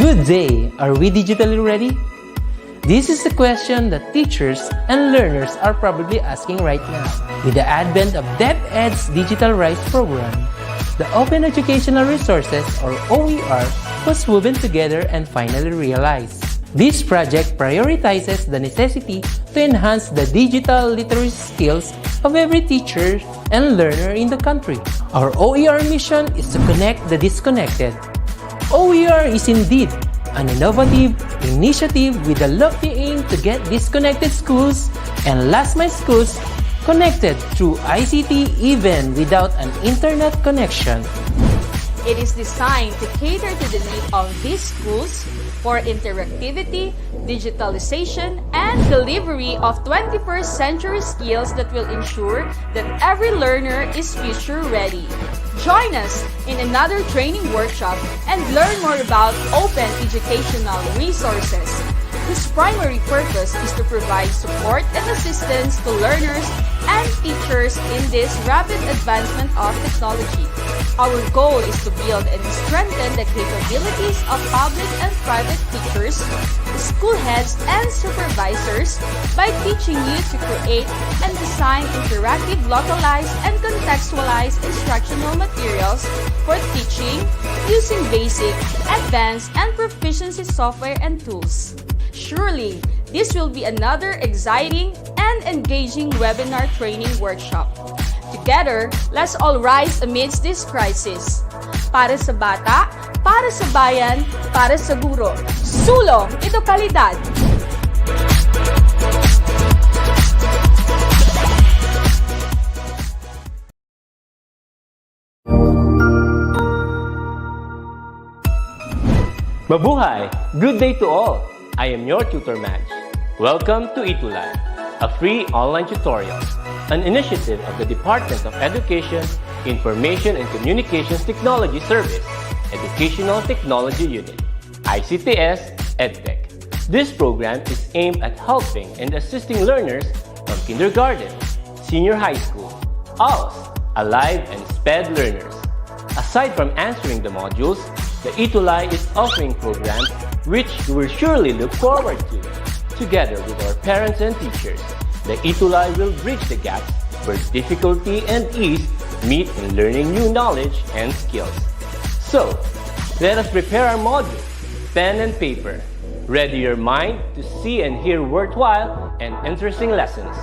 Good day! Are we digitally ready? This is a question that teachers and learners are probably asking right now. With the advent of DepEd's Digital Rise program, the Open Educational Resources, or OER, was woven together and finally realized. This project prioritizes the necessity to enhance the digital literacy skills of every teacher and learner in the country. Our OER mission is to connect the disconnected. OER is indeed an innovative initiative with a lofty aim to get disconnected schools and last-mile schools connected through ICT even without an internet connection. It is designed to cater to the need of these schools for interactivity, digitalization, and delivery of 21st century skills that will ensure that every learner is future ready. Join us in another training workshop and learn more about open educational resources, whose primary purpose is to provide support and assistance to learners and teachers in this rapid advancement of technology. Our goal is to build and strengthen the capabilities of public and private teachers, school heads, and supervisors by teaching you to create and design interactive, localized, and contextualized instructional materials for teaching using basic, advanced, and proficiency software and tools. Surely, this will be another exciting and engaging webinar training workshop. Together, let's all rise amidst this crisis. Para sa bata, para sa bayan, para sa guro. Sulong edukalidad! Mabuhay! Good day to all! I am your tutor Madge. Welcome to ETUlay, a free online tutorial, an initiative of the Department of Education, Information and Communications Technology Service, Educational Technology Unit, ICTS EdTech. This program is aimed at helping and assisting learners from kindergarten, senior high school, ALS, Alive, and SPED learners. Aside from answering the modules, the ETUlay is offering programs which you will surely look forward to. Together with our parents and teachers, the ETUlay will bridge the gaps where difficulty and ease meet in learning new knowledge and skills. So, let us prepare our module, pen and paper. Ready your mind to see and hear worthwhile and interesting lessons.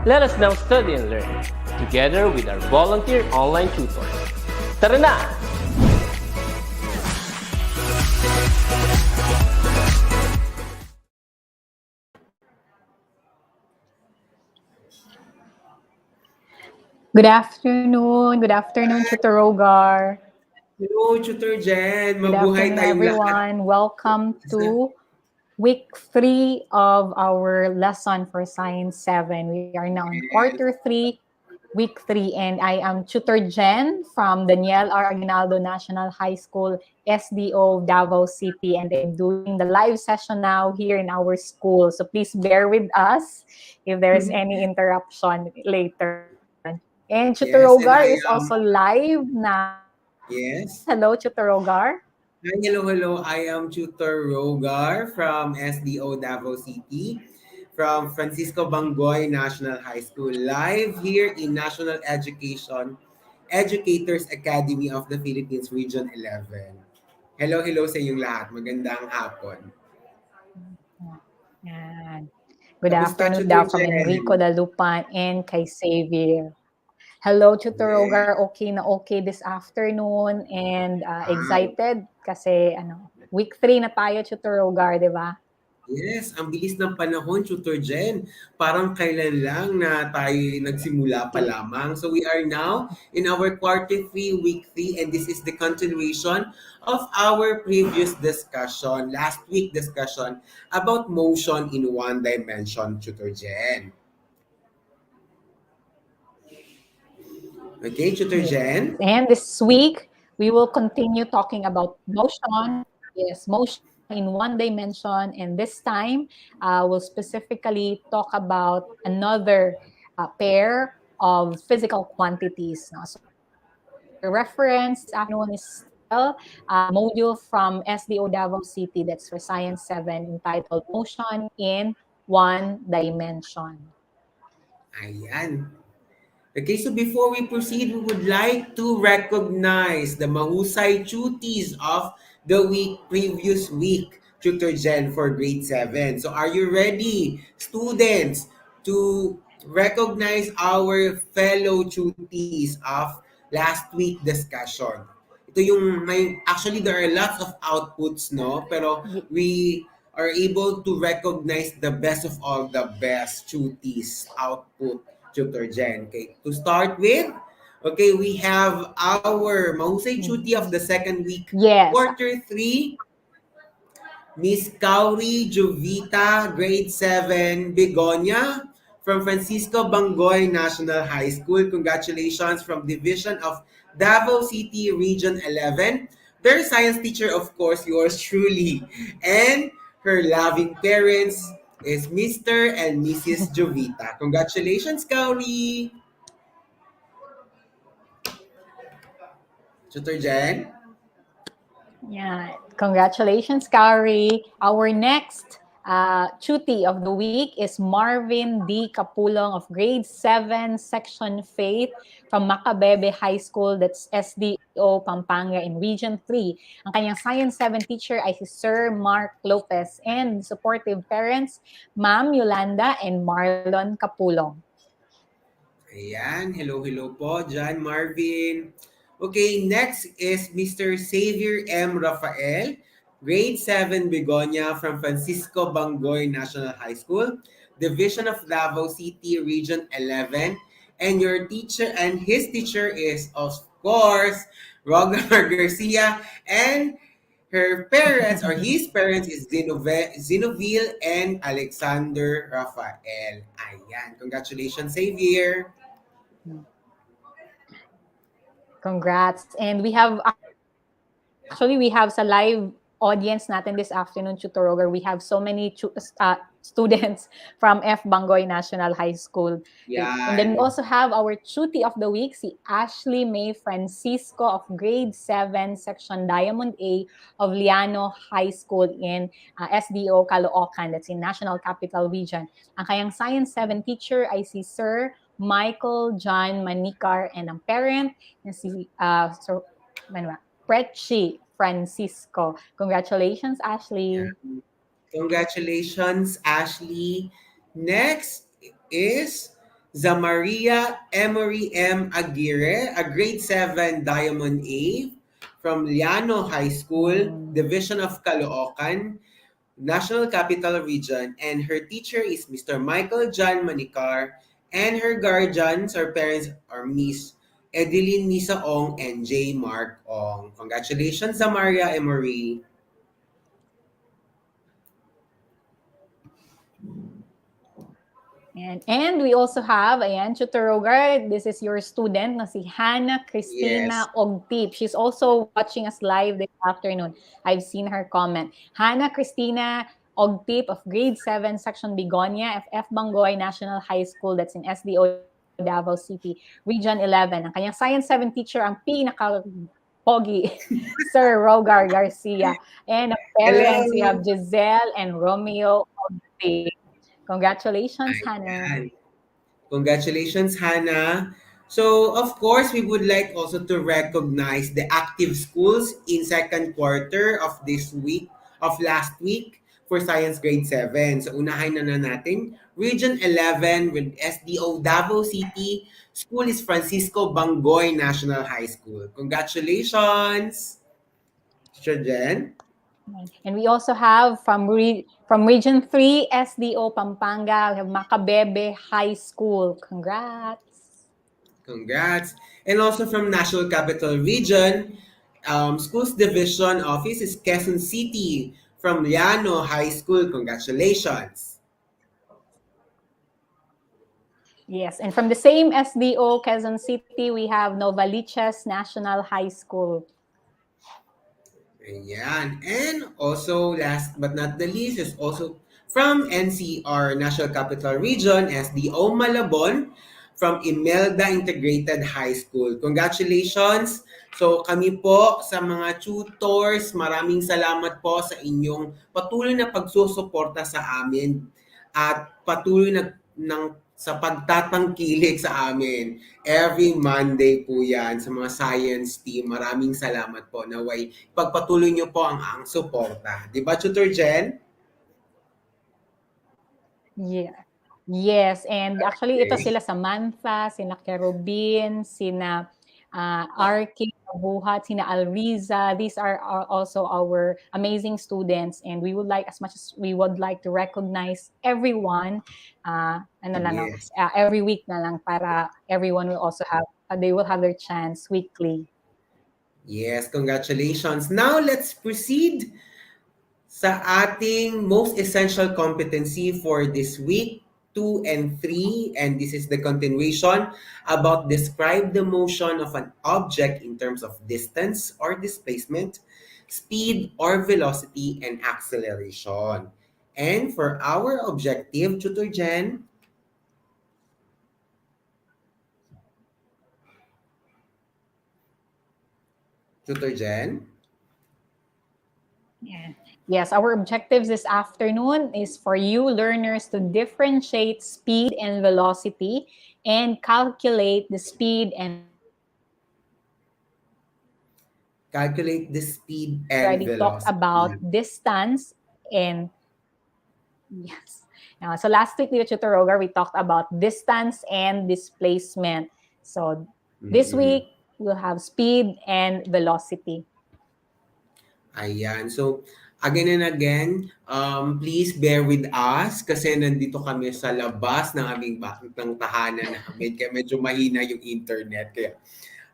Let us now study and learn, together with our volunteer online tutors. Tara na! Good afternoon. Good afternoon, Tutor Rogar. Hello, Tutor Jen. Good Mabuhay afternoon, tayong lahat. everyone. Welcome to week 3 of our lesson for Science 7. We are now in quarter 3, week 3, and I am Tutor Jen from Daniel R. Aguinaldo National High School, SDO, Davao City, and I'm doing the live session now here in our school. So please bear with us if there's any interruption later. And Tutor Rogar is also live now. Yes. Hello, Tutor Rogar. Hi, hello. I am Tutor Rogar from SDO Davao City, from Francisco Bangoy National High School, live here in National Education Educators Academy of the Philippines Region 11. Hello sa inyong lahat. Magandang hapon. Yan. Good Kamusta, afternoon Tutor daw from Jen? Enrico Dalupan and kay Xavier. Hello, Tutor Rogar. Okay na okay this afternoon and excited kasi week 3 na tayo, Tutor Rogar, di ba? Yes, ang bilis ng panahon, Tutor Jen. Parang kailan lang na tayo nagsimula pa lamang. So we are now in our quarter 3, week 3, and this is the continuation of our previous discussion, last week discussion, about motion in one dimension, Tutor Jen. Okay, Tutor Jen? And this week, we will continue talking about motion. Yes, motion in one dimension. And this time, we'll specifically talk about another pair of physical quantities. So the reference this afternoon is module from SDO Davao City, that's for Science 7, entitled Motion in One Dimension. Ayan. Okay, so before we proceed, we would like to recognize the mahusay duties of the previous week, Tutor Jen for grade 7. So are you ready, students, to recognize our fellow duties of last week discussion? Ito yung actually there are lots of outputs, no? Pero we are able to recognize the best of all the best duties output, Tutor Jen. Okay, to start with, okay, we have our mahusay duty of the second week, Yes. quarter 3, Miss Kauri Jovita, grade 7, Begonia, from Francisco Bangoy National High School. Congratulations from Division of Davao City, Region 11. Their science teacher, of course, yours truly. And her loving parents is Mr. and Mrs. Jovita. Congratulations, Kauri! Tutor Jen? Yeah, congratulations, Kari. Our next tuti of the week is Marvin D. Capulong of grade 7, section Faith from Macabebe High School, that's SDO Pampanga in Region 3. Ang kanyang Science 7 teacher ay si Sir Mark Lopez and supportive parents, Ma'am Yolanda and Marlon Capulong. Ayan, hello po dyan, Marvin. Okay, next is Mr. Xavier M. Rafael, grade 7 Begonia from Francisco Bangoy National High School, Division of Davao City, Region 11. And your teacher and his teacher is, of course, Rogar Garcia, and her parents or his parents is Zinoville and Alexander Rafael. Ayan, congratulations, Xavier. Congrats. And we have we have sa live audience natin this afternoon, Tutoroger. We have so many students from F. Bangoy National High School. Yeah. And then we also have our tuti of the week, si Ashley May Francisco of grade 7, section Diamond A of Liano High School in SDO Caloocan, that's in National Capital Region. Ang kayang Science 7 teacher ay si Sir Michael John Manicar, and ang parent na si Prechi Francisco. Congratulations, Ashley. Yeah. Congratulations, Ashley. Next is Zamaria Emery M. Aguirre, a grade 7 Diamond A from Liano High School, Division of Caloocan, National Capital Region, and her teacher is Mr. Michael John Manicar, and her guardians or parents are Miss Edeline Nisa Ong and J. Mark Ong. Congratulations, Zamaria Emery. And we also have, ayan, Tutorogar, this is your student na si Hannah Christina Ogtip. She's also watching us live this afternoon. I've seen her comment. Hannah Christina Ogtip of grade 7, section Begonia, F. Bangoy National High School, that's in SDO Davao City, Region 11. Ang kanyang Science 7 teacher, ang pinaka-pogi, Sir Rogar Garcia. And ang parents, we have Giselle and Romeo Ogtip. Congratulations, Hannah. Congratulations, Hannah. So, of course, we would like also to recognize the active schools in second quarter of this week, of last week, for Science Grade 7. So, unahin na natin. Region 11 with SDO Davao City. School is Francisco Bangoy National High School. Congratulations! Teacher Jen? And we also have from Region 3, SDO Pampanga, we have Macabebe High School. Congrats! Congrats! And also from National Capital Region, Schools Division Office is Quezon City from Liano High School. Congratulations! Yes, and from the same SDO, Quezon City, we have Novaliches National High School. Ayan. And also, last but not the least, is also from NCR, National Capital Region, SDO Malabon, from Imelda Integrated High School. Congratulations! So kami po sa mga tutors, maraming salamat po sa inyong patuloy na pagsusuporta sa amin at patuloy sa pagtatangkilik sa amin. Every Monday po yan sa mga science team. Maraming salamat po. Naway, pagpatuloy nyo po ang suporta. Di ba, Tutor Jen? Yeah. Yes, and actually ito Okay. sila Samantha, sina Kerubin, sina Arky, Buhat, sina Alriza. These are also our amazing students, and we would like, as much as we would like to recognize everyone, Yes. every week na lang para everyone will also have, they will have their chance weekly. Yes, congratulations. Now, let's proceed sa ating most essential competency for this week, 2 and 3, and this is the continuation about describe the motion of an object in terms of distance or displacement, speed or velocity, and acceleration. And for our objective, Tutor Jen, Tutor Jen? Yeah. Yes, our objectives this afternoon is for you learners to differentiate speed and velocity and calculate the speed and Calculate the speed and already talked about velocity. distance and yes. So last week with Tutor Rogar, we talked about distance and displacement. So this Mm-mm. week we'll have speed and velocity. Ayan. So, again and again, please bear with us kasi nandito kami sa labas ng aming ng tahanan namin. Kaya medyo mahina yung internet. Kaya,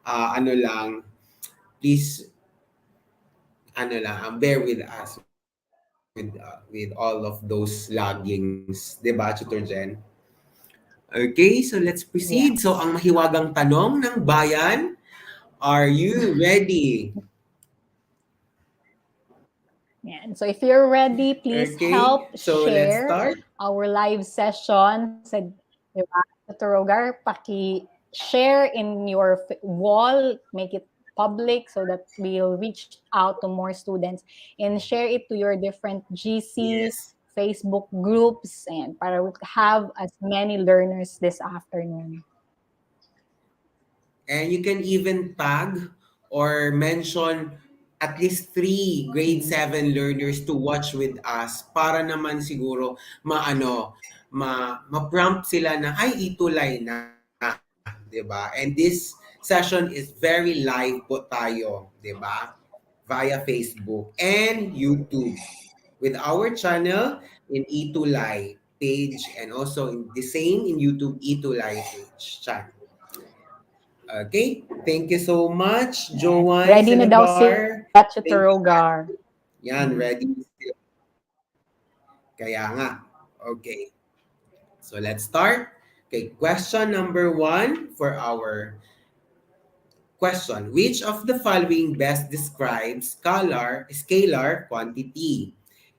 ano lang, please, bear with us with all of those laggings. Diba, Tutor Jen? Okay, so let's proceed. Yes. So, ang mahiwagang tanong ng bayan, are you ready? Yeah. So if you're ready, please Okay, help so let's share start. our live session. Sa Dr. Rogar, paki-share in your wall, make it public so that we'll reach out to more students and share it to your different GCs, Yes. Facebook groups, and para we have as many learners this afternoon. And you can even tag or mention at least 3 grade 7 learners to watch with us para naman siguro ma-prompt sila na ay ETUlay na, 'di ba? And this session is very live po tayo, 'di ba? Via Facebook and YouTube with our channel in ETUlay page and also in the same in YouTube ETUlay page channel. Okay, thank you so much, Joanne Ready na daw Selebar. sila, Tutor Rogar. Yan, ready. Kaya nga. Okay. So let's start. Okay, question number 1 for our question. Which of the following best describes scalar quantity?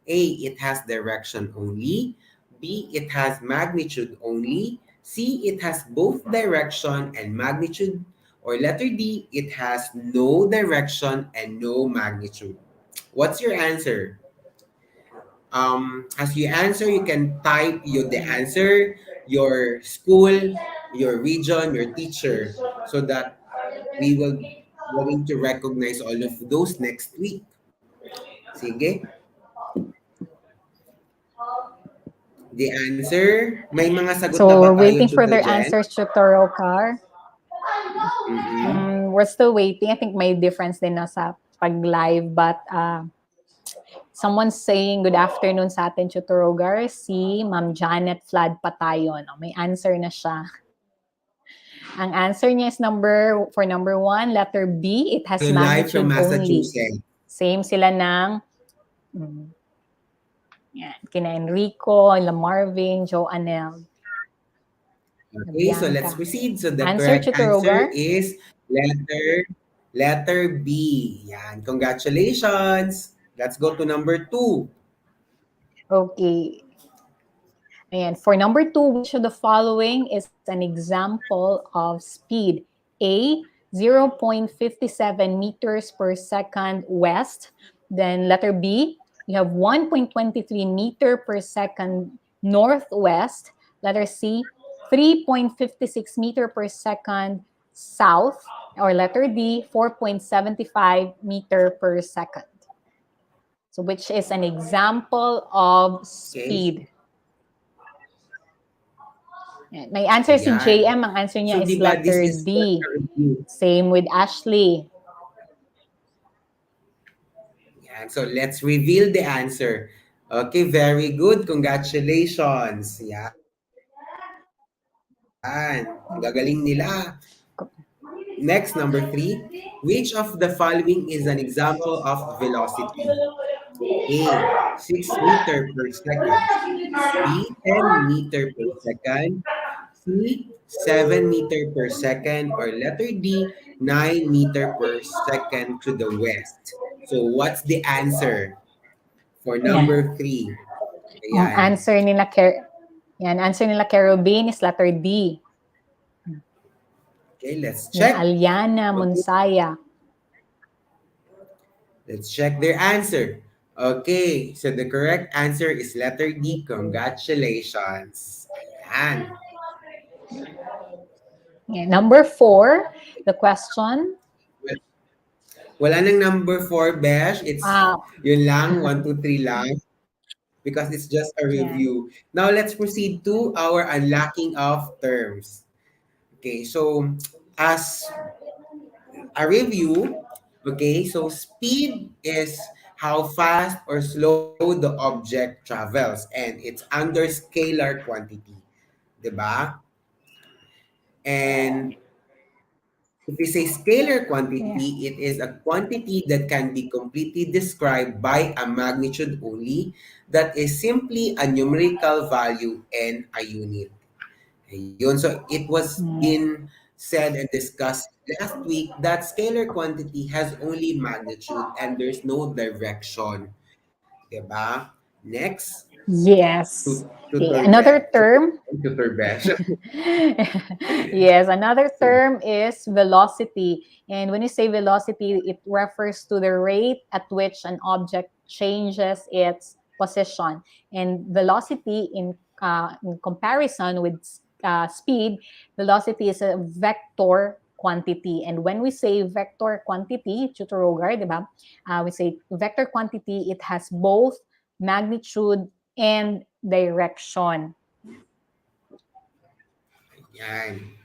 A, it has direction only. B, it has magnitude only. C, it has both direction and magnitude. Or letter D, it has no direction and no magnitude. What's your answer? As you answer, you can type the answer, your school, your region, your teacher, so that we will going to recognize all of those next week. Sige. The answer, may mga sagot na So ba we're tayo, waiting for Tutor their Jen? answers, Tutor Rogar. Mm-mm. We're still waiting. I think may difference din na sa pag-live, but someone's saying good afternoon sa atin, Tutor Rogar. Si Ma'am Janet Flood Patayon. May answer na siya. Ang answer niya is for number 1, letter B, it has Live from magnitude only. Massachusetts. Same sila ng kina Enrico, La Marvin, Joe Anel. Okay, so let's proceed. So the Answer, correct Tutor answer Rogar? is letter B. Yan, congratulations. Let's go to number 2. Okay. And for number 2, which of the following is an example of speed? A, 0.57 meters per second west. Then letter B, you have 1.23 meter per second northwest. Letter C, 3.56 meter per second south. Or letter D, 4.75 meter per second. So which is an example of speed? Okay. May answer si Ayan. JM. Ang answer So, niya is di ba, this letter is just D. a review. Same with Ashley. Yan. So, let's reveal the answer. Okay, very good. Congratulations. Yan. Ang gagaling nila. Next, number 3. Which of the following is an example of velocity? A, 6 meter per second. B, 10 meter per second. C, 7 meter per second. Or letter D, 9 meter per second to the west. So, what's the answer for Yeah. number 3? Ang Ayan. answer nila Kerubin is letter D. Okay, let's Yung check. Aliana Okay, Munsaya. let's check their answer. Okay, so the correct answer is letter D. Congratulations. Ayan. Yeah. Number 4, the question. Wala nang number 4, Besh. It's Ah, yun lang, 1, 2, 3 lang. Because it's just a yeah. review. Now, let's proceed to our unlocking of terms. Okay, so as a review, okay, so speed is how fast or slow the object travels, and it's under scalar quantity. Diba? And if we say scalar Yeah. quantity, it is a quantity that can be completely described by a magnitude only that is simply a numerical value and a unit. Ayun. So it was been said and discussed last week that scalar quantity has only magnitude and there's no direction. Diba? Next, Yes. Okay. tutor Another Besh. term. Tutor Besh. Yes, another term is velocity. And when you say velocity, it refers to the rate at which an object changes its position. And velocity, in comparison with speed, velocity is a vector quantity. And when we say vector quantity, Tutor Rogar, di ba? We say vector quantity, it has both magnitude and direction. Yan.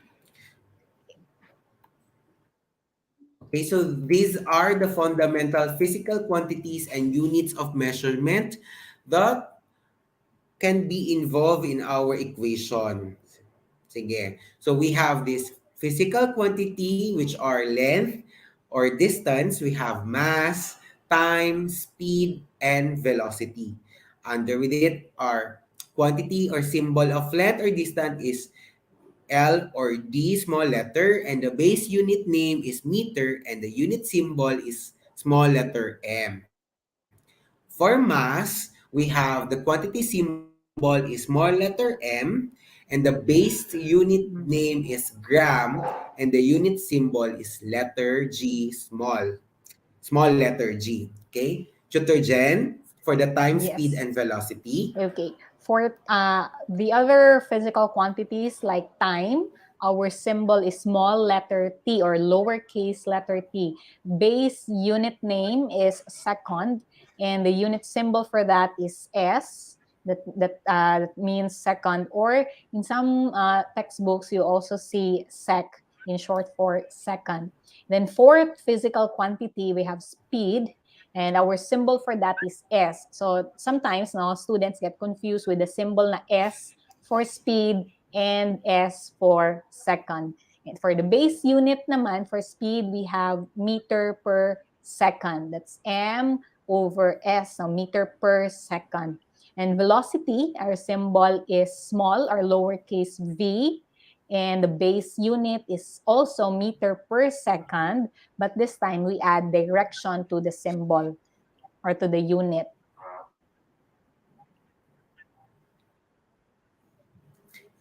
Okay, so these are the fundamental physical quantities and units of measurement that can be involved in our equation. Sige. So we have this physical quantity, which are length or distance. We have mass, time, speed, and velocity. Under with it are quantity or symbol of length or distance is L or D small letter, and the base unit name is meter, and the unit symbol is small letter M. For mass, we have the quantity symbol is small letter M, and the base unit name is gram, and the unit symbol is letter G small letter G. Okay? Tutor Jen, for the time, speed, Yes. and velocity. Okay. For the other physical quantities like time, our symbol is small letter t or lowercase letter t. Base unit name is second, and the unit symbol for that is S. That means second. Or in some textbooks, you also see sec in short for second. Then fourth physical quantity, we have speed. And our symbol for that is S. So sometimes no, students get confused with the symbol na S for speed and S for second. And for the base unit naman, for speed, we have meter per second. That's M over S, so meter per second. And velocity, our symbol is small or lowercase v. And the base unit is also meter per second, but this time we add direction to the symbol or to the unit.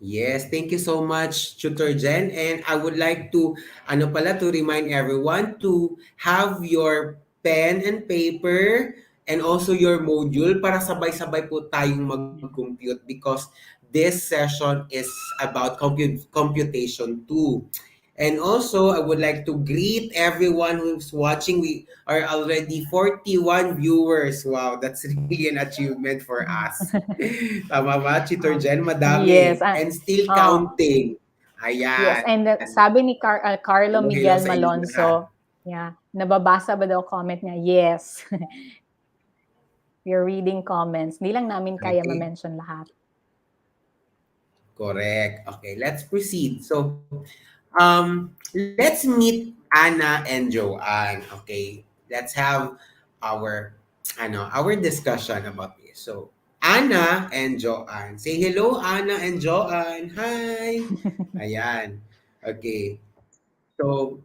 Yes, thank you so much, Tutor Jen. And I would like to, to remind everyone to have your pen and paper and also your module para sabay-sabay po tayong mag-compute because this session is about computation too. And also, I would like to greet everyone who's watching. We are already 41 viewers. Wow, that's really an achievement for us. Tama ba, Tutor Oh, Jen? yes. Madami. And still Oh, counting. yes. Ayan. And sabi ni Carlo Hello, hello Miguel sa inyong lahat. Malonzo, yeah, nababasa ba daw comment niya? Yes. We're reading comments. Hindi lang namin kaya Okay, ma-mention lahat. correct. Okay, let's proceed. So, let's meet Anna and Joanne. Okay, let's have our, our discussion about this. So, Anna and Joanne. Say hello, Anna and Joanne. Hi. Ayan. Okay. So,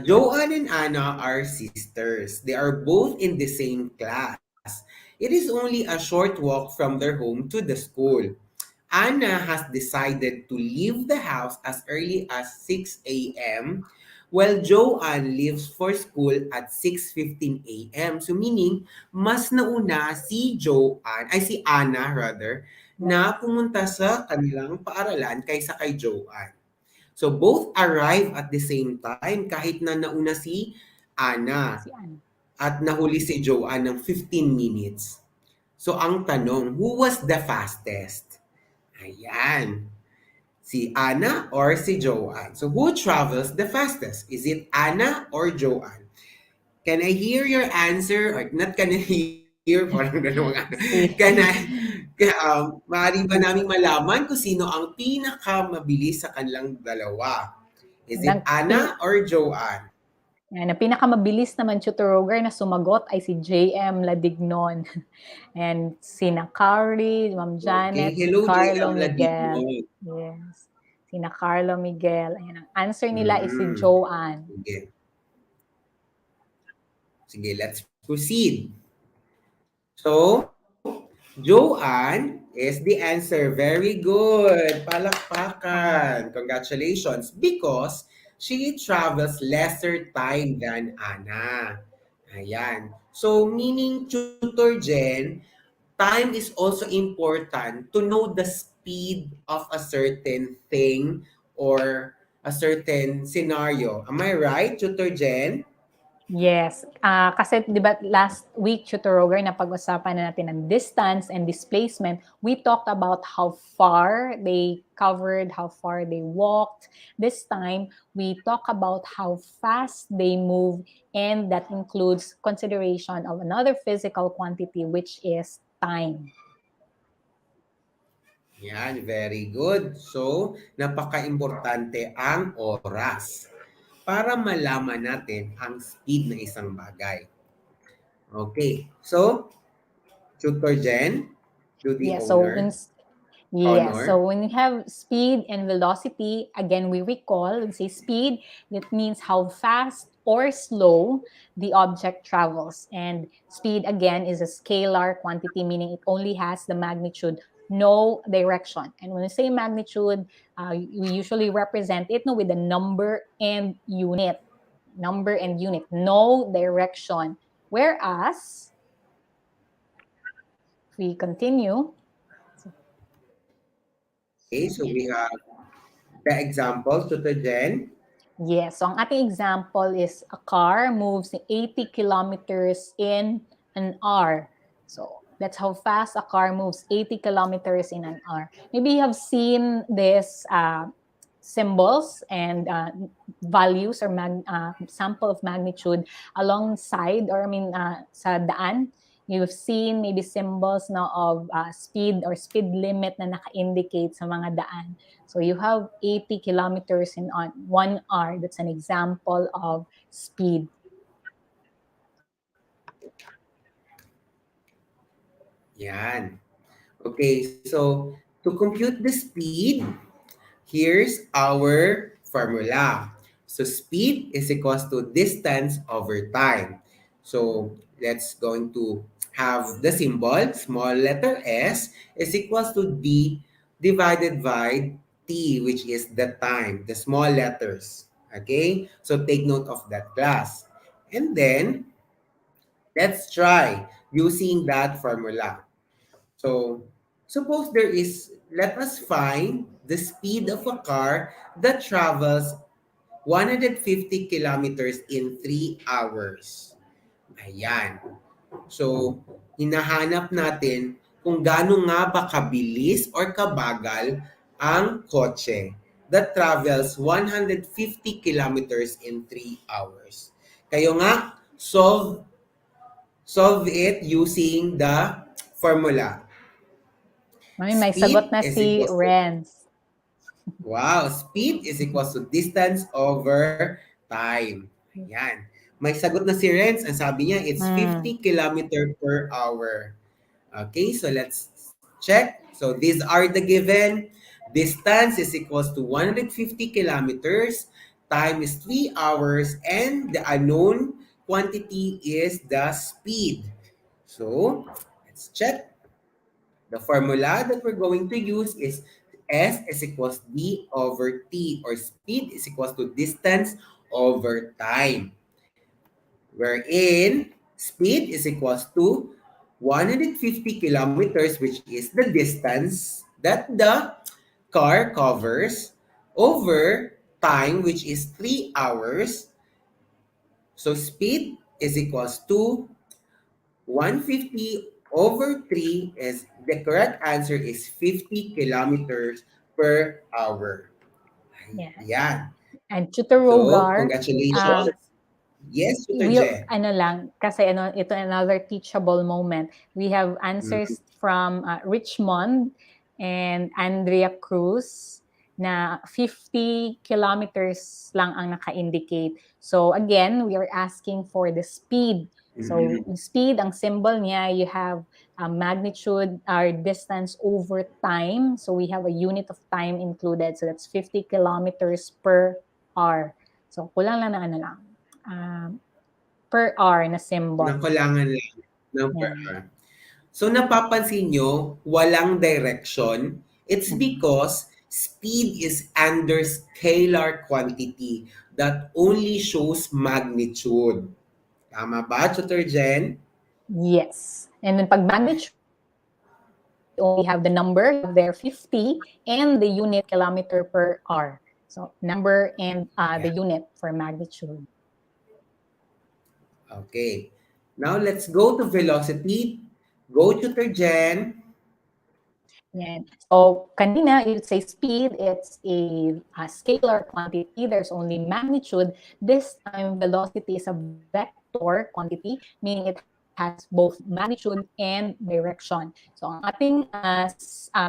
Joanne and Anna are sisters. They are both in the same class. It is only a short walk from their home to the school. Anna has decided to leave the house as early as 6 a.m. while Joanne leaves for school at 6:15 a.m. So meaning, mas nauna si Anna rather, na Yes. pumunta sa kanilang paaralan kaysa kay Joanne. So both arrive at the same time kahit na nauna si Ana Si Anne. at nahuli si Joanne ng 15 minutes. So ang tanong, who was the fastest? Ayan. Si Ana or si Joanne? So who travels the fastest? Is it Ana or Joanne? Can I hear your answer? Or not can I hear? Parang ganun ano. Si, Maaari ba naming malaman kung sino ang pinakamabilis sa kanilang dalawa? Is it nag, pin, Ana or Joanne? Yan, ang pinakamabilis naman tutor na sumagot ay si JM Ladignon. And sina Carly, Ma'am Okay. Janet, si Hello, Carlo JM Miguel. Ladignon. Yes. Sina Carlo Miguel. Ayan, ang answer nila is si Mm, Joanne. sige. Sige, let's proceed. So, Joanne is the answer. Very good. Palakpakan. Congratulations. Because she travels lesser time than Anna. Ayan. So, meaning, Tutor Jen, time is also important to know the speed of a certain thing or a certain scenario. Am I right, Tutor Jen? Yes. Kasi di ba last week, Tutor na pag-usapan na natin ang distance and displacement, we talked about how far they covered, how far they walked. This time, we talk about how fast they move, and that includes consideration of another physical quantity, which is time. Yan, very good. So, napaka-importante ang oras para malaman natin ang speed ng isang bagay. Okay. So, Tutor Jen, do the Yeah, so owner honor. when we have speed and velocity, again, we recall, we say speed, that means how fast or slow the object travels. And speed, again, is a scalar quantity, meaning it only has the magnitude, no direction. And when we say magnitude, we usually represent it with a number and unit. Number and unit, no direction. Whereas, if we continue, Okay, so we have the examples, Tutor Jen. yes. So ang ating example is a car moves 80 kilometers in an hour. So that's how fast a car moves 80 kilometers in an hour. Maybe you have seen this symbols and values or sample of magnitude alongside, or I mean, sa daan. You've seen maybe symbols now of speed or speed limit na naka-indicate sa mga daan. So you have 80 kilometers in 1 hour. That's an example of speed. Yan. Okay, so to compute the speed, here's our formula. So speed is equals to distance over time. So let's going to have the symbol, small letter S is equals to D divided by T, which is the time, the small letters. Okay? So take note of that, class. And then, let's try using that formula. So, suppose let us find the speed of a car that travels 150 kilometers in 3 hours. Ayan. So, hinahanap natin kung gaano nga ba kabilis or kabagal ang kotse that travels 150 kilometers in 3 hours. Kayo nga, solve it using the formula. Mami, may sagot Speed na is si equals to Renz. Wow, speed is equals to distance over time. Ayan. May sagot na si Renz. Ang sabi niya, it's 50 kilometer per hour. Okay, so let's check. So these are the given. Distance is equals to 150 kilometers. Time is 3 hours. And the unknown quantity is the speed. So, let's check. The formula that we're going to use is S is equals D over T, or speed is equals to distance over time. Wherein speed is equals to 150 kilometers, which is the distance that the car covers, over time, which is 3 hours. So speed is equals to 150 over 3 is the correct answer is 50 kilometers per hour. Yeah. Yan. And Tutor So, Rogar, congratulations. Yes, Tutor we'll, Jen. ano lang, kasi ito another teachable moment. We have answers from Richmond and Andrea Cruz na 50 kilometers lang ang naka-indicate. So again, we are asking for the speed. So speed, ang symbol niya, you have magnitude or distance over time. So we have a unit of time included. So that's 50 kilometers per hour. So kulang lang na ano lang. Per hour na symbol. Nakulangan lang ng per Yeah. hour. So, napapansin nyo, walang direction. It's because speed is under scalar quantity that only shows magnitude. Tama ba, Tutor Jen? Yes. And then pag magnitude, we only have the number, you have there 50, and the unit kilometer per hour. So number and the unit for magnitude. Okay. Now, let's go to velocity. Go, Tutor Jen. Yan. So, kanina, you'd say speed, it's a scalar quantity. There's only magnitude. This time, velocity is a vector quantity, meaning it has both magnitude and direction. So, ang ating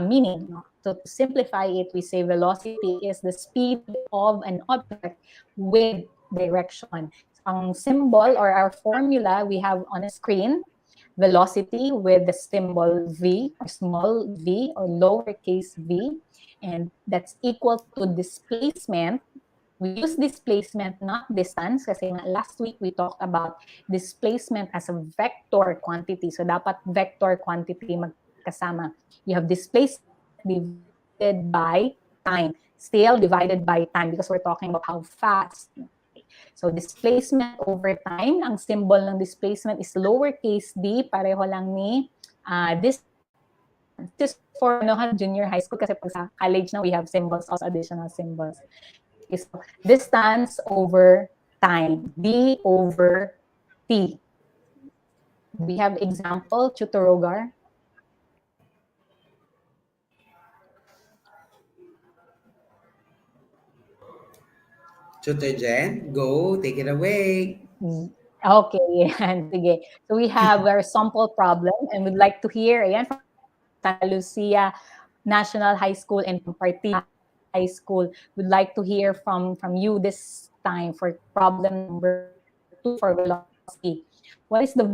meaning, no? So, to simplify it, we say velocity is the speed of an object with direction. Ang symbol or our formula we have on a screen, velocity with the symbol V or small v or lowercase v, and that's equal to displacement. We use displacement, not distance, kasi last week we talked about displacement as a vector quantity. So dapat vector quantity magkasama. You have displacement divided by time, still divided by time because we're talking about how fast. So displacement over time, ang symbol ng displacement is lowercase d, pareho lang ni distance. Just for junior high school kasi pag sa college na we have symbols, also additional symbols. Okay, so distance over time, d over t. We have example, Tutor Rogar. Tutor Jen, go. Take it away. Okay, yan. Sige. So we have our sample problem and we'd like to hear, ayan, from Santa Lucia National High School and from Partida High School. We'd like to hear from you this time for problem number 2 for velocity. What is the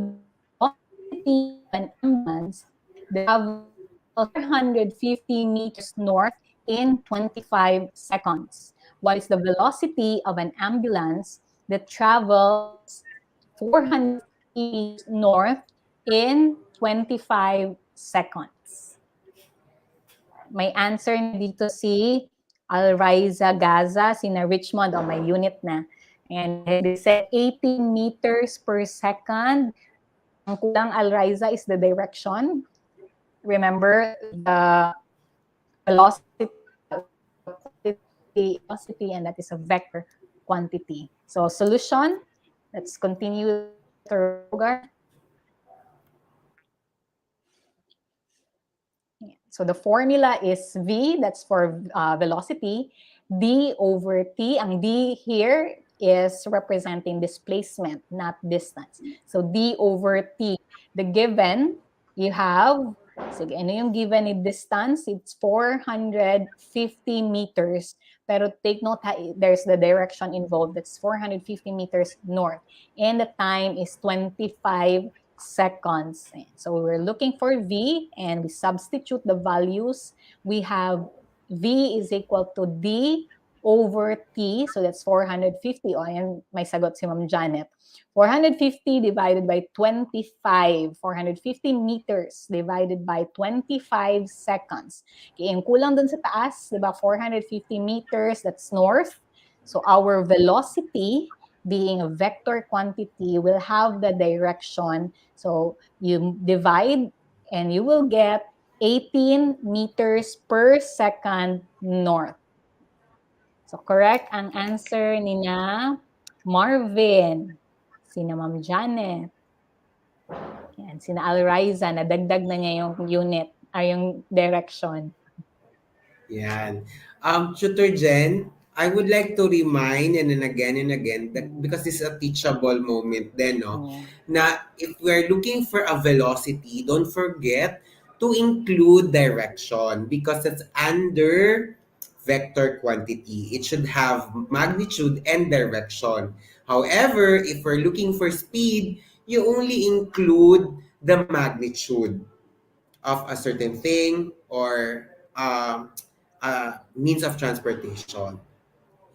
velocity of an ambulance that travels 450 meters north in 25 seconds? What is the velocity of an ambulance that travels 450 meters north in 25 seconds. May answer na dito si Alriza Gaza, sina Richmond, my unit na. And they said 18 meters per second. Ang kulang, Alriza, is the direction. Remember, the velocity, velocity, and that is a vector quantity. So solution, let's continue. So the formula is V, that's for velocity, D over T. Ang D here is representing displacement, not distance. So D over T. The given, you have, sige, ano yung given in distance? It's 450 meters. Pero take note, there's the direction involved. That's 450 meters north. And the time is 25 seconds. So we're looking for V and we substitute the values. We have V is equal to D over T. So that's 450. O, ayan, may sagot si Ma'am Janet. 450 divided by 25. 450 meters divided by 25 seconds. Okay, yung kulang dun sa taas, diba? 450 meters, that's north. So our velocity, being a vector quantity, will have the direction. So you divide and you will get 18 meters per second north. So correct ang answer ni na Marvin, sina Ma'am Janet, yan, sina Alriza, nadagdag na niya yung unit, ay yung direction. Yan. Tutor Jen, I would like to remind and again that because this is a teachable moment then, no? Yeah. Na if we're looking for a velocity, don't forget to include direction because it's under vector quantity. It should have magnitude and direction. However, if we're looking for speed, you only include the magnitude of a certain thing or means of transportation.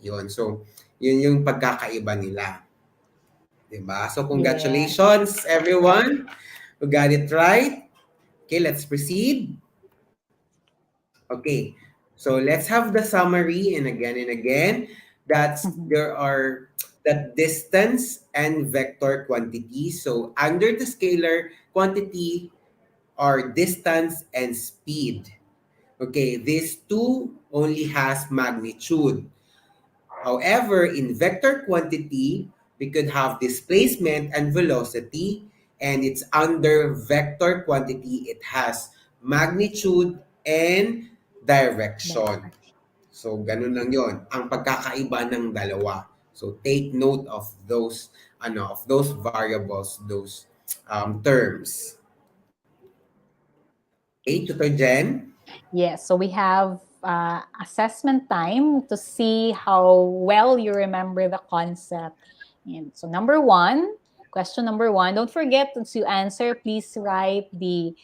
Yun. So, yun yung pagkakaiba nila. Diba? So, congratulations, everyone who got it right. Okay, let's proceed. Okay, so let's have the summary and again. That's there are that distance and vector quantity. So, under the scalar quantity are distance and speed. Okay, these two only has magnitude. However, in vector quantity, we could have displacement and velocity, and it's under vector quantity, it has magnitude and direction. So, ganun lang yon ang pagkakaiba ng dalawa. So, take note of those variables, those terms. Okay, Tutor Jen? Yes, so we have assessment time to see how well you remember the concept. And so question number one, don't forget to answer, please write the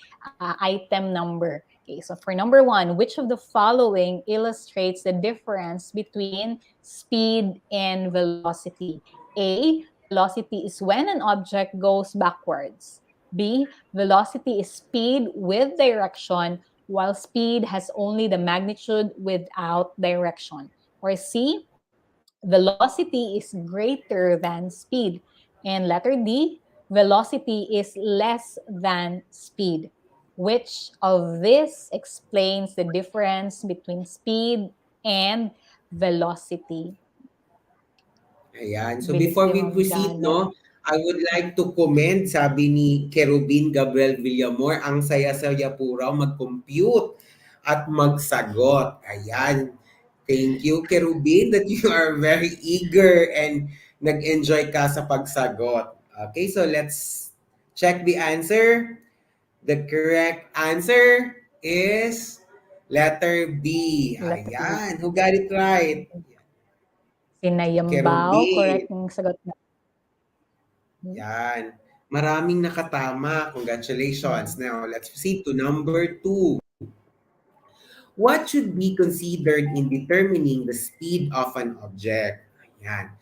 item number. Okay, so for number one, which of the following illustrates the difference between speed and velocity? A, velocity is when an object goes backwards. B, velocity is speed with direction, while speed has only the magnitude without direction. Or C, velocity is greater than speed. And letter D, velocity is less than speed. Which of this explains the difference between speed and velocity? Ayan. So Bilis before ni we Ma'am proceed, Janet. no, I would like to comment, sabi ni Kerubin Gabriel Villamor, ang saya-saya po raw mag-compute at magsagot. Ayan. Thank you, Kerubin, that you are very eager and nag-enjoy ka sa pagsagot. Okay, so let's check the answer. The correct answer is letter B. Letter B. Ayan. Who got it right? Sinayambao, Kerubin. correct yung sagot na. Yan. Maraming nakatama. Congratulations. Now, let's proceed to number 2. What should be considered in determining the speed of an object? Yan.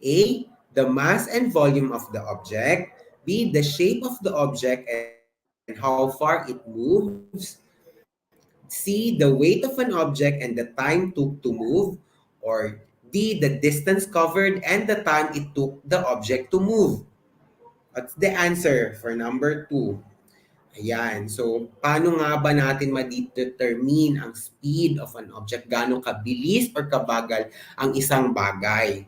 A, the mass and volume of the object. B, the shape of the object and how far it moves. C, the weight of an object and the time took to move. Or D, the distance covered and the time it took the object to move. What's the answer for number 2? Ayan. So, paano nga ba natin ma-determine ang speed of an object? Gaano kabilis or kabagal ang isang bagay?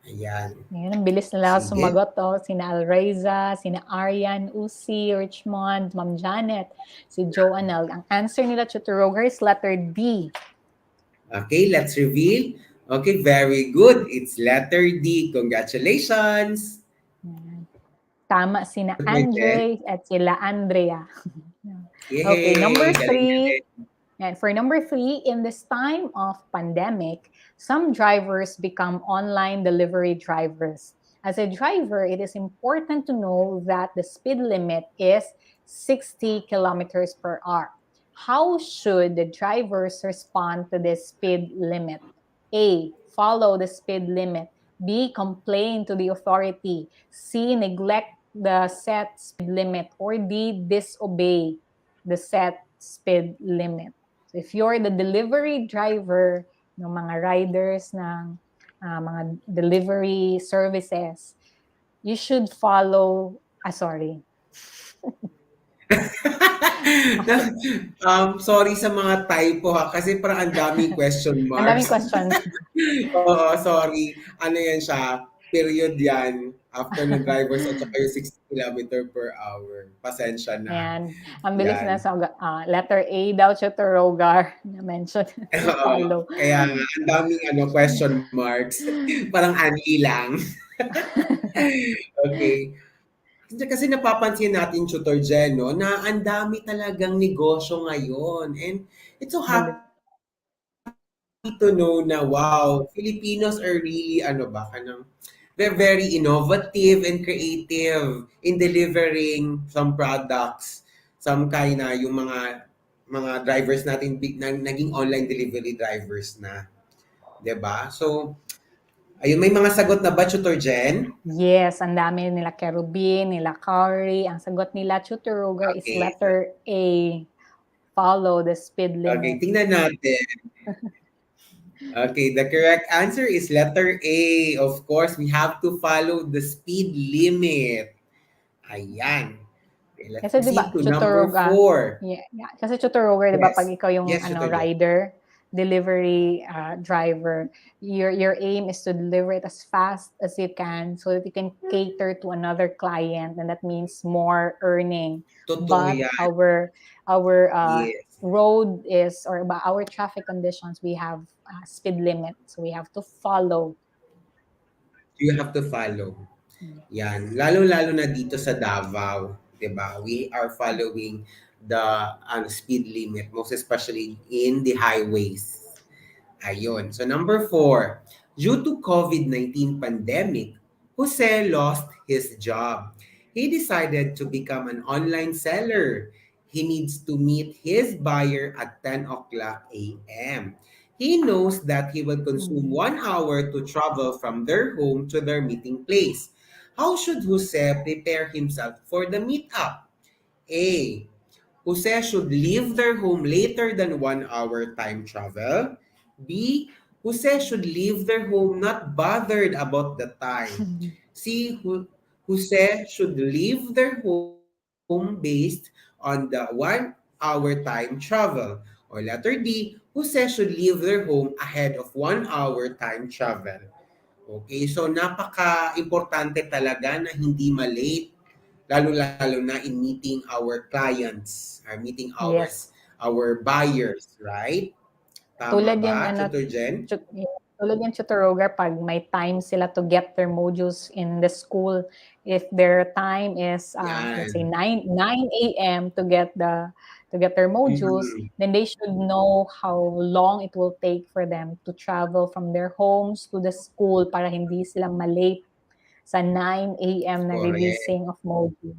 Ayan. Ngayon, ang bilis nila Sige. sumagot, oh. Sina Alreza, sina Arian, Usi, Richmond, Ma'am Janet, si Joanne. Ang answer nila, Chuturoger, is letter D. Okay, let's reveal. Okay, very good. It's letter D. Congratulations. Ayan. Tama sina Good, my friend. Andre at sila Andrea. Okay, Yay! number Galing. 3. And for number 3, in this time of pandemic, some drivers become online delivery drivers. As a driver, it is important to know that the speed limit is 60 kilometers per hour. How should the drivers respond to this speed limit? A, follow the speed limit. B, complain to the authority. C, neglect the set speed limit. Or D, disobey the set speed limit. So if you're the delivery driver ng mga riders ng mga delivery services, you should follow, sorry. Sorry sa mga typo ha, kasi parang ang daming question Ang daming marks. questions. Oo, sorry. Ano yan siya? Period yan. After ng drivers at saka yung 60 kilometer per hour. Pasensya na. Ayan. Ang bilis Yan. na sa letter A daw, Chuturogar, na mention. Follow. Kaya nga, ang daming question marks. Parang ani lang. Okay. Kasi napapansin natin, Tutor Jen, no, na ang dami talagang negosyo ngayon. And it's so happy to know na, wow, Filipinos are really, they're very innovative and creative in delivering some products. Some kind na yung mga drivers natin naging online delivery drivers na. 'Di ba? So, ayun, may mga sagot na ba, Tutor Jen? Yes, ang dami nila Kerubin, nila Kari. Ang sagot nila, Chuturogar, is Okay. letter A. Follow the speed Okay, limit. tingnan natin. Okay, the correct answer is letter A. Of course, we have to follow the speed limit. Ayan. Okay, let's Kasi diba, proceed to number Chuturogar, 4. yeah. Kasi Chuturogar, diba, Yes. pag ikaw yung Yes, Chutor Jen. rider, delivery driver, your aim is to deliver it as fast as you can so that you can cater to another client, and that means more earning. Totoo But yan. our Yes. road is, or our traffic conditions, we have speed limit, so we have to follow. You have to follow. Yan. Lalo-lalo na dito sa Davao. 'Di ba? We are following the speed limit, most especially in the highways. Ayun. So number 4, due to COVID-19 pandemic, Jose lost his job. He decided to become an online seller. He needs to meet his buyer at 10 o'clock a.m. He knows that he will consume 1 hour to travel from their home to their meeting place. How should Jose prepare himself for the meetup? A. Jose should leave their home later than 1 hour time travel. B. Jose should leave their home not bothered about the time. C. Jose should leave their home based on the 1 hour time travel. Or letter D. Jose should leave their home ahead of 1 hour time travel. Okay, so napaka-importante talaga na hindi malate, lalo-lalo na in meeting our clients, or meeting Yes. our buyers, right? Tama Tulad ba, yung Tutor Jen? tulad yung Chuturogar, pag may time sila to get their modules in the school, if their time is let's say Yan. 9 a.m. to get their modules, Mhm. then they should know how long it will take for them to travel from their homes to the school para hindi sila malate sa 9 a.m. na Correct. releasing of modules.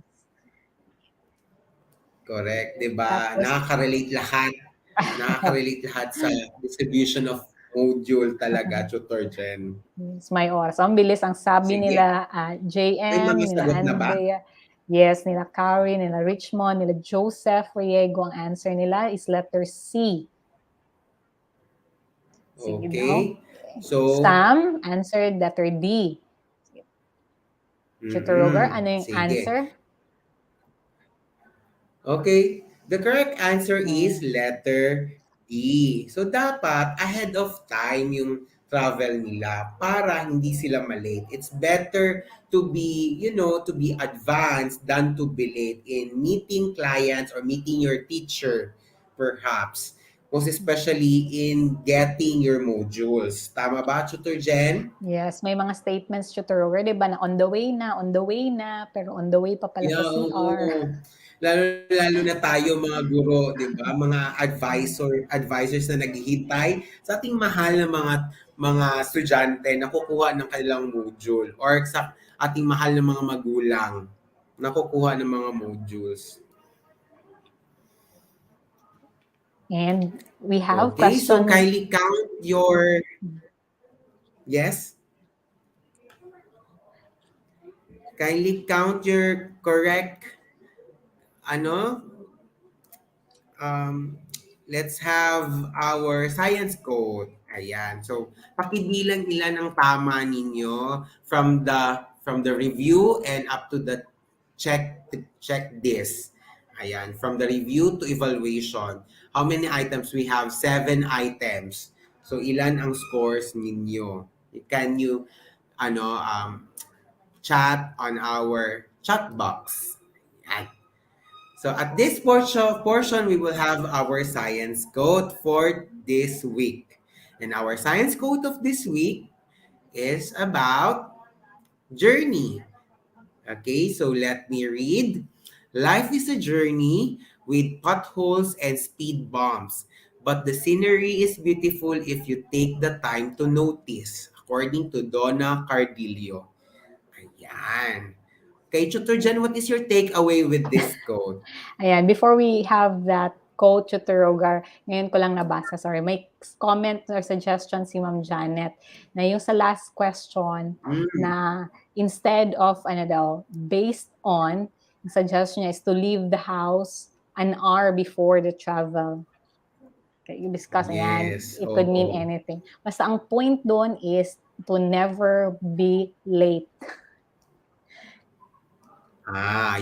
Correct, 'di ba? Tapos, Nakaka-relate lahat. Nakaka-relate lahat sa distribution of module talaga, Tutor Jen. Yes, may oras. Ang bilis. Ang sabi Sige, nila, may JM, mga nila sagot na ba? Andrea, yes, nila Carrie, nila Richmond, nila Joseph Riego, ang answer nila is letter C. Sige daw. Okay. So, Sam answered letter D. Tutor Rogar, ano yung sige. answer? Okay, the correct answer is Hmm. letter D. So dapat ahead of time yung travel nila para hindi sila malate. It's better to be, to be advanced than to be late in meeting clients or meeting your teacher, perhaps. Most especially in getting your modules. Tama ba, Tutor Jen? Yes, may mga statements, Tutor Rogar, di ba, na on the way na, pero on the way pa pala sa Yeah, CR. oo. Lalo na tayo mga guro, 'di ba? Mga advisors na naghihintay sa ating mahal na mga estudyante na kukuha ng kanilang module or sa ating mahal na mga magulang na kukuha ng mga modules. And we have Okay, so question. kindly count your yes. Kindly count your correct ano um, let's have our science code. Ayan. So, pakibilang ilan ang tama ninyo from the review and up to the check this. Ayan. From the review to evaluation. How many items? We have 7 items. So, ilan ang scores ninyo? Can you chat on our chat box? Ayan. So at this portion, we will have our science code for this week. And our science code of this week is about journey. Okay, so let me read. Life is a journey with potholes and speed bumps, but the scenery is beautiful if you take the time to notice, according to Donna Cardillo. Ayan. Okay, Tutor Jan, what is your takeaway with this code? Ayan, before we have that quote, Tutor Rogar, ngayon ko lang nabasa, sorry, may comment or suggestion si Ma'am Janet na yung sa last question na instead of, based on, yung suggestion niya is to leave the house an hour before the travel. Okay, you discuss, ayan, Yes, it could mean oo. anything. Basta ang point doon is to never be late.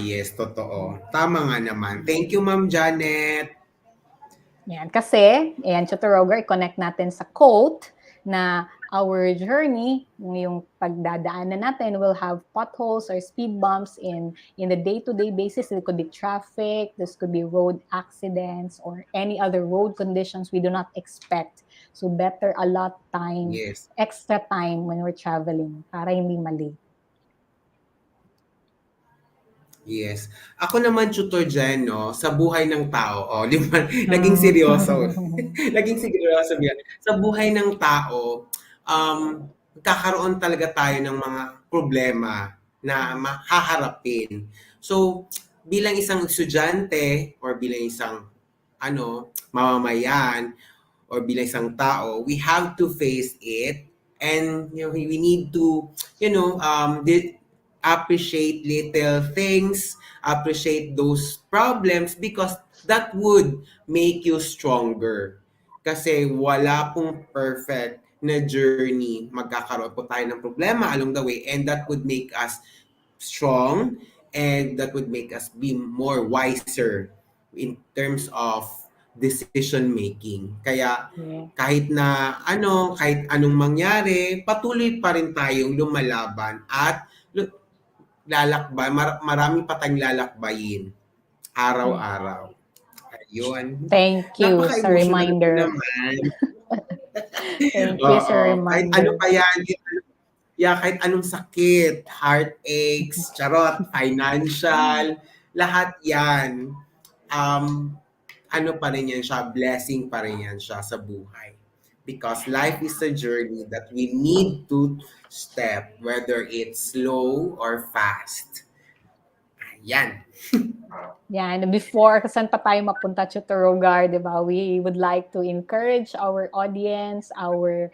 Yes, totoo. Tama nga naman. Thank you, Ma'am Janet. Yan. Kasi, ayan, Tutor Roger, i-connect natin sa quote na our journey, yung pagdadaanan natin, will have potholes or speed bumps in the day-to-day basis. It could be traffic, this could be road accidents, or any other road conditions we do not expect. So better allot time, Yes. extra time when we're traveling para hindi mali. Yes. Ako naman, tutor dyan, no, sa buhay ng tao, di ba? Naging seryoso. Naging seryoso yan. Sa buhay ng tao, kakaroon talaga tayo ng mga problema na haharapin. So, bilang isang estudyante or bilang isang mamamayan or bilang isang tao, we have to face it and we need to appreciate little things, appreciate those problems because that would make you stronger. Kasi wala pong perfect na journey. Magkakaroon po tayo ng problema along the way and that would make us strong and that would make us be more wiser in terms of decision making. Kaya kahit anong mangyari, patuloy pa rin tayong lumalaban at lalakbay, marami pa tayong lalakbayin araw-araw. Ayun. Thank you sa Napaka-emotional ko reminder. naman. Thank you sa Kahit reminder. ano pa yan, kahit anong sakit, heartaches, charot, financial, lahat yan, pa rin yan siya, blessing pa rin yan siya sa buhay. Because life is a journey that we need to step, whether it's slow or fast. Ayan. Yan, before, saan pa tayo mapunta, Tutor Rogar, di ba? We would like to encourage our audience, our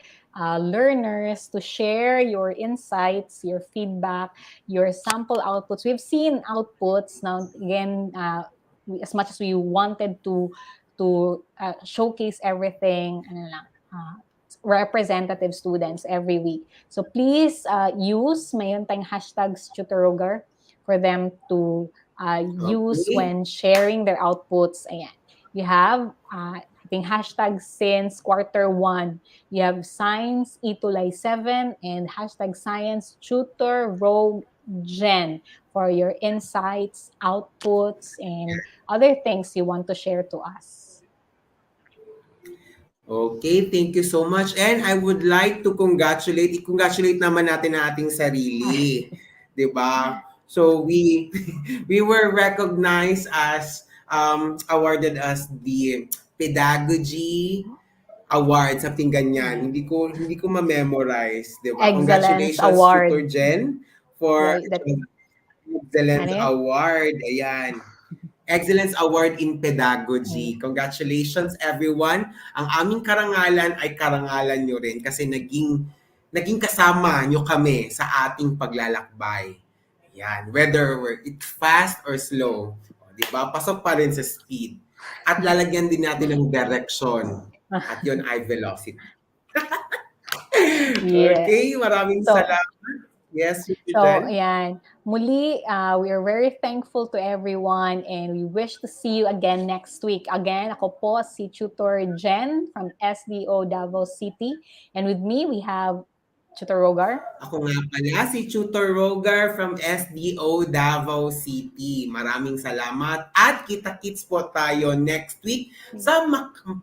learners to share your insights, your feedback, your sample outputs. We've seen outputs now, again, as much as we wanted to showcase everything, ano lang, representative students every week. So please use, mayroon tayong hashtags Tutor Rogar for them to use Okay. when sharing their outputs. Ayan. You have, I think, hashtag since Q1. You have Science ETUlay 7 and hashtag Science Tutor Rogue Gen for your insights, outputs, and other things you want to share to us. Okay, thank you so much. And I would like to i-congratulate naman natin ang ating sarili. 'Di ba? So we were recognized as awarded as the pedagogy award, something ganyan. Hindi ko ma-memorize, 'di ba? Excellence Congratulations Tutor Award. Jen for Right. That, Excellence ano yan? Award. Ayan. Excellence Award in Pedagogy. Congratulations everyone. Ang aming karangalan ay karangalan nyo rin kasi naging kasama nyo kami sa ating paglalakbay. Yan. Whether it's fast or slow. O, di ba? Pasok pa rin sa speed. At lalagyan din natin ng direction. At yun ay velocity. Yeah. Okay, maraming So, salamat. Yes, So, Jen. ayan. Muli, we are very thankful to everyone and we wish to see you again next week. Again, ako po si Tutor Jen from SDO Davao City. And with me, we have Tutor Rogar. Ako nga pala, si Tutor Rogar from SDO Davao City. Maraming salamat at kita-kits po tayo next week sa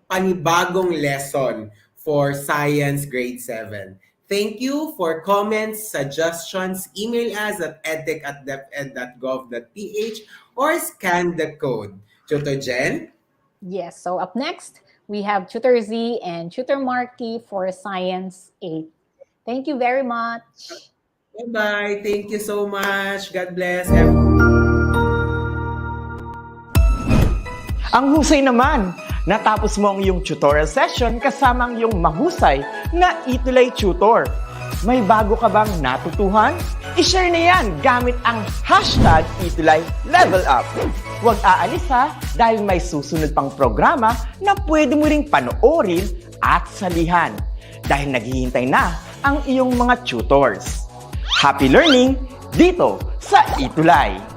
panibagong lesson for Science Grade 7. Thank you for comments, suggestions. Email us at edtech@deped.gov.ph or scan the code. Tutor Jen? Yes, so up next, we have Tutor Z and Tutor Marky for Science 8. Thank you very much. Bye-bye. Thank you so much. God bless. Ang husay naman! Natapos mo ang iyong tutorial session kasama ang iyong mahusay na ETUlay tutor. May bago ka bang natutuhan? I-share na yan gamit ang hashtag ETUlay Level Up. Huwag aalis ha dahil may susunod pang programa na pwede mo ring panoorin at salihan dahil naghihintay na ang iyong mga tutors. Happy learning dito sa ETUlay!